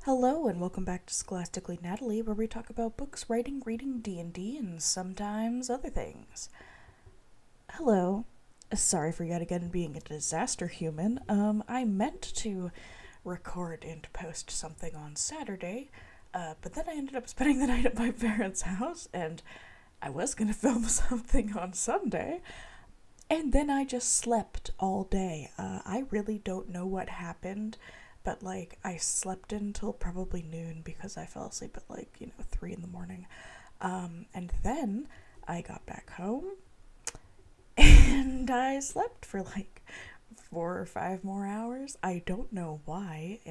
Hello and welcome back to Scholastically Natalie, where we talk about books, writing, reading, D&D, and sometimes other things. Hello. Sorry for yet again being a disaster human. I meant to record and post something on Saturday, but then I ended up spending the night at my parents' house, and I was gonna film something on Sunday, and then I just slept all day. I really don't know what happened, but I slept until probably noon because I fell asleep at 3 in the morning. And then I got back home and I slept for 4 or 5 more hours. I don't know why.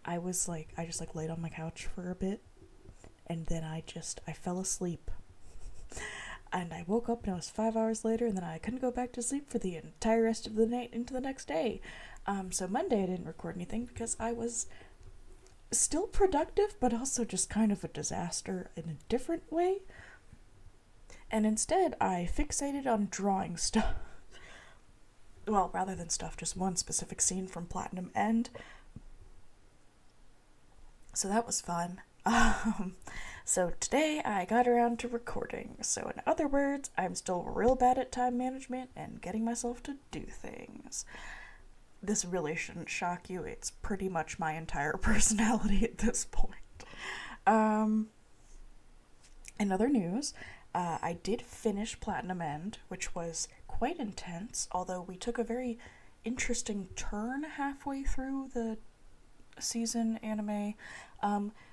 I just laid on my couch for a bit and then I fell asleep. And I woke up and it was 5 hours later, and then I couldn't go back to sleep for the entire rest of the night into the next day. So Monday I didn't record anything because I was still productive, but also just kind of a disaster in a different way. And instead I fixated on drawing stuff. Well, rather than stuff, just one specific scene from Platinum End. So that was fun. So today I got around to recording. So in other words, I'm still real bad at time management and getting myself to do things. This really shouldn't shock you. It's pretty much my entire personality at this point. In other news, I did finish Platinum End, which was quite intense, although we took a very interesting turn halfway through the season anime,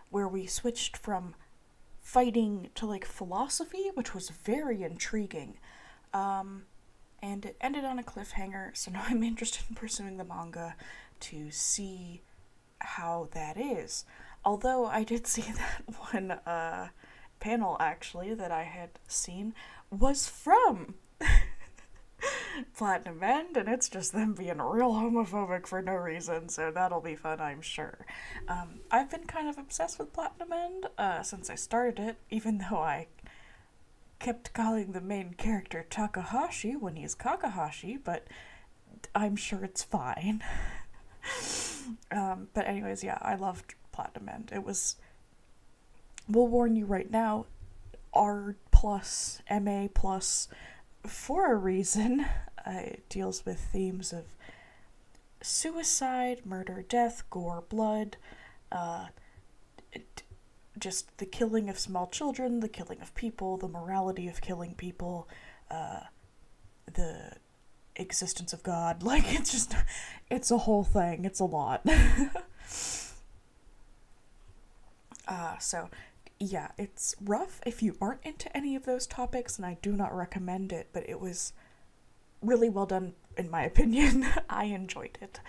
where we switched from fighting to philosophy, which was very intriguing. And it ended on a cliffhanger, so now I'm interested in pursuing the manga to see how that is. Although I did see that one panel actually that I had seen was from Platinum End, and it's just them being real homophobic for no reason, so that'll be fun, I'm sure. I've been kind of obsessed with Platinum End since I started it, even though I kept calling the main character Takahashi when he's Kakahashi, but I'm sure it's fine. But anyways, yeah, I loved Platinum End. It was, we'll warn you right now, R plus, MA plus, for a reason. It deals with themes of suicide, murder, death, gore, blood, just the killing of small children, the killing of people, the morality of killing people, the existence of God. It's a whole thing. It's a lot. So, yeah, it's rough if you aren't into any of those topics, and I do not recommend it, but it was really well done, in my opinion. I enjoyed it.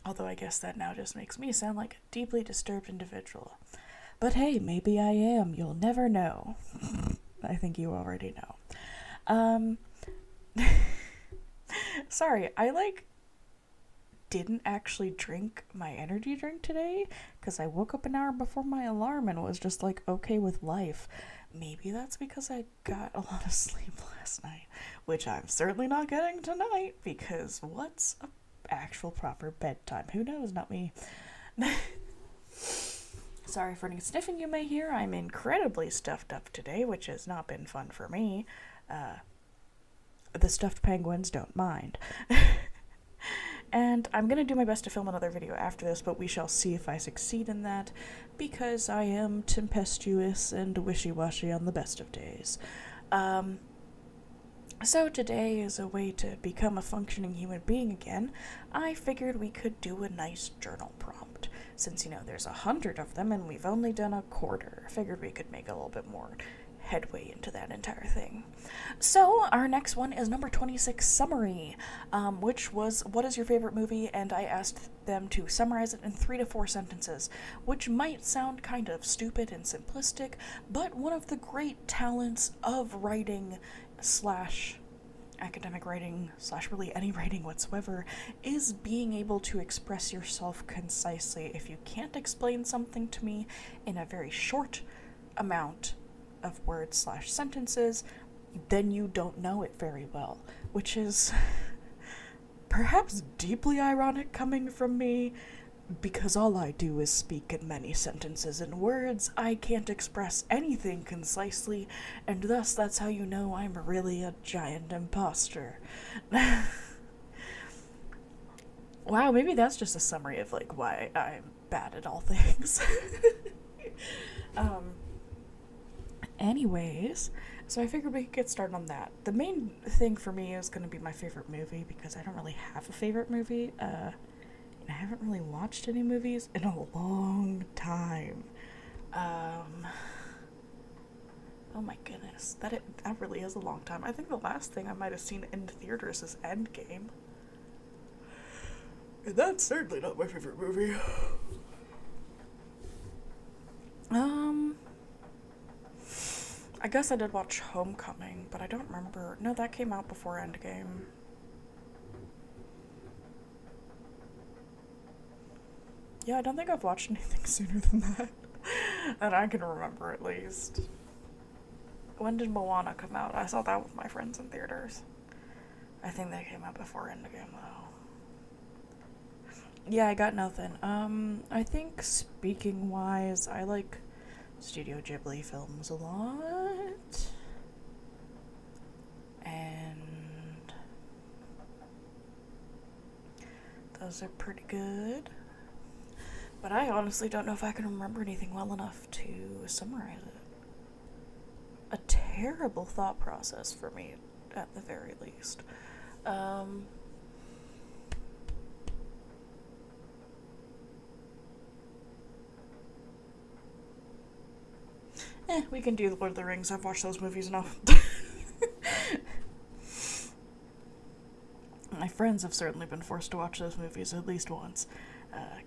Although I guess that now just makes me sound like a deeply disturbed individual. But hey, maybe I am. You'll never know. I think you already know. Sorry, I didn't actually drink my energy drink today because I woke up an hour before my alarm and was just okay with life. Maybe that's because I got a lot of sleep last night, which I'm certainly not getting tonight because what's a actual proper bedtime? Who knows? Not me. Sorry for any sniffing you may hear. I'm incredibly stuffed up today, which has not been fun for me. The stuffed penguins don't mind. And I'm gonna do my best to film another video after this, but we shall see if I succeed in that, because I am tempestuous and wishy-washy on the best of days. So today, as a way to become a functioning human being again, I figured we could do a nice journal prompt. Since, there's 100 of them and we've only done a quarter, I figured we could make a little bit more headway into that entire thing. So our next one is number 26, Summary, which was, what is your favorite movie? And I asked them to summarize it in 3 to 4 sentences, which might sound kind of stupid and simplistic, but one of the great talents of writing slash academic writing slash really any writing whatsoever is being able to express yourself concisely. If you can't explain something to me in a very short amount of words slash sentences, then you don't know it very well, which is perhaps deeply ironic coming from me, because all I do is speak in many sentences and words, I can't express anything concisely, and thus that's how you know I'm really a giant imposter. Wow, maybe that's just a summary of like why I'm bad at all things. um Anyways, so I figured we could get started on that. The main thing for me is going to be my favorite movie because I don't really have a favorite movie. I haven't really watched any movies in a long time. Oh my goodness, that really is a long time. I think the last thing I might have seen in theaters is Endgame. And that's certainly not my favorite movie. I guess I did watch Homecoming, but I don't remember. No, that came out before Endgame. Yeah, I don't think I've watched anything sooner than that. That I can remember, at least. When did Moana come out? I saw that with my friends in theaters. I think they came out before Endgame, though. Yeah, I got nothing. I think speaking-wise, I like Studio Ghibli films a lot. And those are pretty good. But I honestly don't know if I can remember anything well enough to summarize it. A terrible thought process for me, at the very least. We can do Lord of the Rings. I've watched those movies enough. My friends have certainly been forced to watch those movies at least once.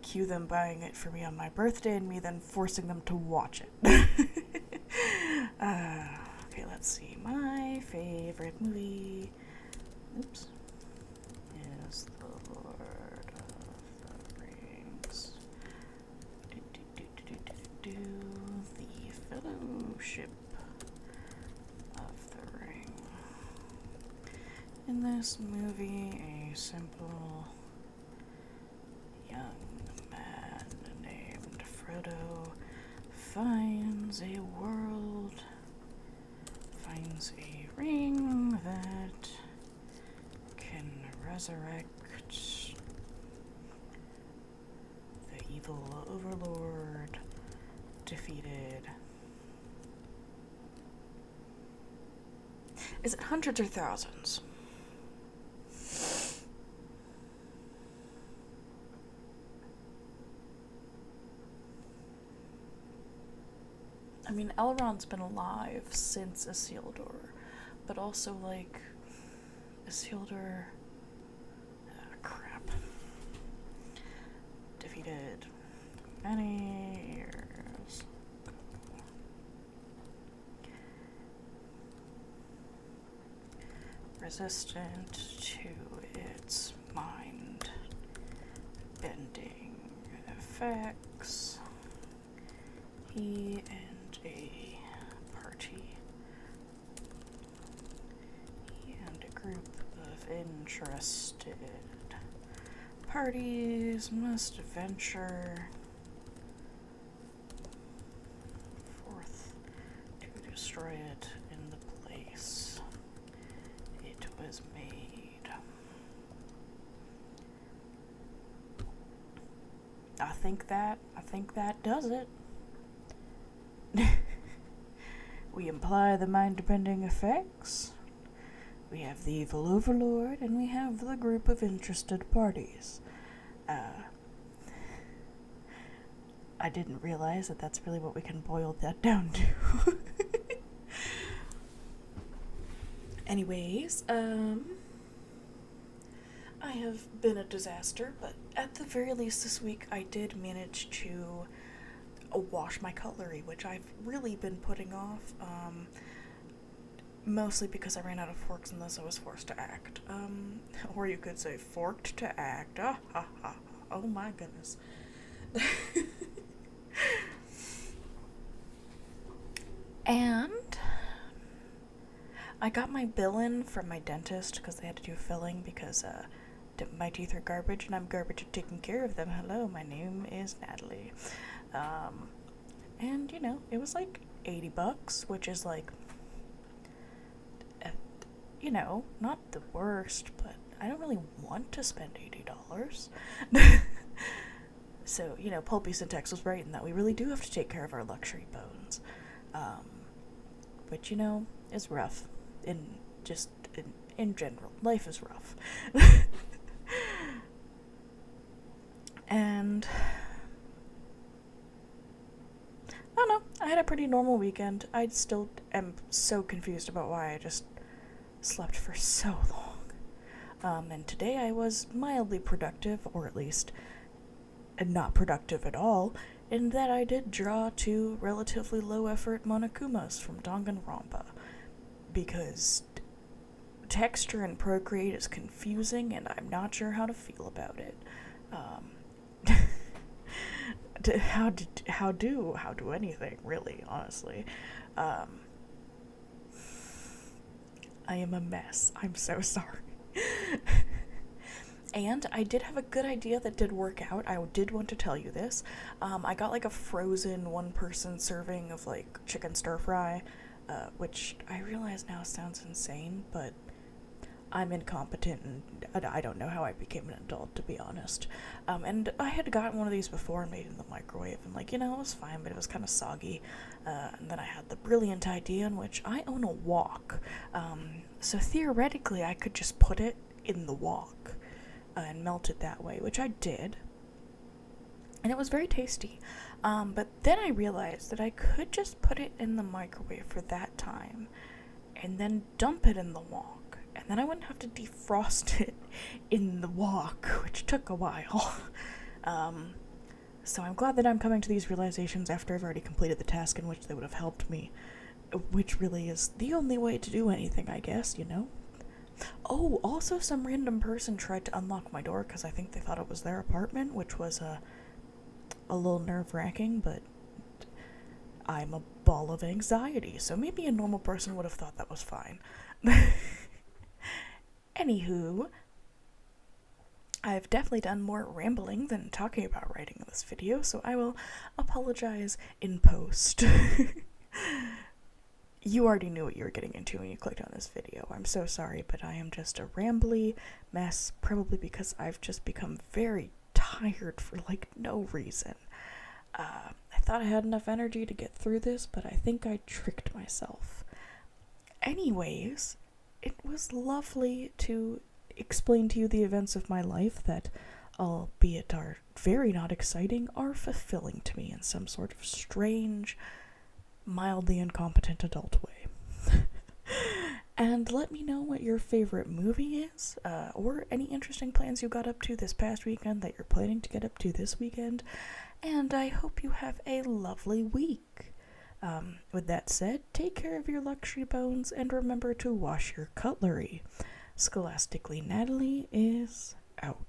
Cue them buying it for me on my birthday and me then forcing them to watch it. Okay, let's see. My favorite movie, oops, is The Lord of the Rings. The Fellowship of the Ring. In this movie, a simple young man named Frodo finds a ring that can resurrect the evil overlord defeated. Is it hundreds or thousands? I mean, Elrond's been alive since Isildur, but also, like, Isildur... crap. Defeated many years ago. Resistant to its mind-bending effects, he and a group of interested parties must venture forth to destroy it in the place it was made. I think that does it. We imply the mind-bending effects. We have the evil overlord, and we have the group of interested parties. I didn't realize that that's really what we can boil that down to. Anyways, I have been a disaster, but at the very least this week I did manage to wash my cutlery, which I've really been putting off, mostly because I ran out of forks and thus I was forced to act. Or you could say forked to act. Oh my goodness. And I got my bill in from my dentist because they had to do filling because my teeth are garbage and I'm garbage at taking care of them. Hello, my name is Natalie. And, it was like $80, which is like, not the worst, but I don't really want to spend $80. So, Pulpy Syntax was right in that we really do have to take care of our luxury bones. But, it's rough. In general, life is rough. And I don't know, I had a pretty normal weekend. I still am so confused about why I just slept for so long. And today I was mildly productive, or at least not productive at all, in that I did draw 2 relatively low-effort Monokumas from Danganronpa, because texture in Procreate is confusing and I'm not sure how to feel about it. How do anything, really, honestly. I am a mess. I'm so sorry. And I did have a good idea that did work out. I did want to tell you this. I got like a frozen 1-person serving of like chicken stir fry, which I realize now sounds insane, but I'm incompetent and I don't know how I became an adult, to be honest. And I had gotten one of these before and made it in the microwave, and it was fine, but it was kind of soggy. And then I had the brilliant idea in which I own a wok. So theoretically I could just put it in the wok and melt it that way, which I did. And it was very tasty. But then I realized that I could just put it in the microwave for that time and then dump it in the wok. And then I wouldn't have to defrost it in the wok, which took a while. So I'm glad that I'm coming to these realizations after I've already completed the task in which they would have helped me, which really is the only way to do anything, I guess, Oh, also some random person tried to unlock my door because I think they thought it was their apartment, which was a little nerve-wracking, but I'm a ball of anxiety, so maybe a normal person would have thought that was fine. Anywho, I've definitely done more rambling than talking about writing in this video, so I will apologize in post. You already knew what you were getting into when you clicked on this video. I'm so sorry, but I am just a rambly mess, probably because I've just become very tired for no reason. I thought I had enough energy to get through this, but I think I tricked myself. Anyways, it was lovely to explain to you the events of my life that, albeit are very not exciting, are fulfilling to me in some sort of strange, mildly incompetent adult way. And let me know what your favorite movie is, or any interesting plans you got up to this past weekend that you're planning to get up to this weekend, and I hope you have a lovely week. With that said, take care of your luxury bones and remember to wash your cutlery. Scholastically Natalie is out.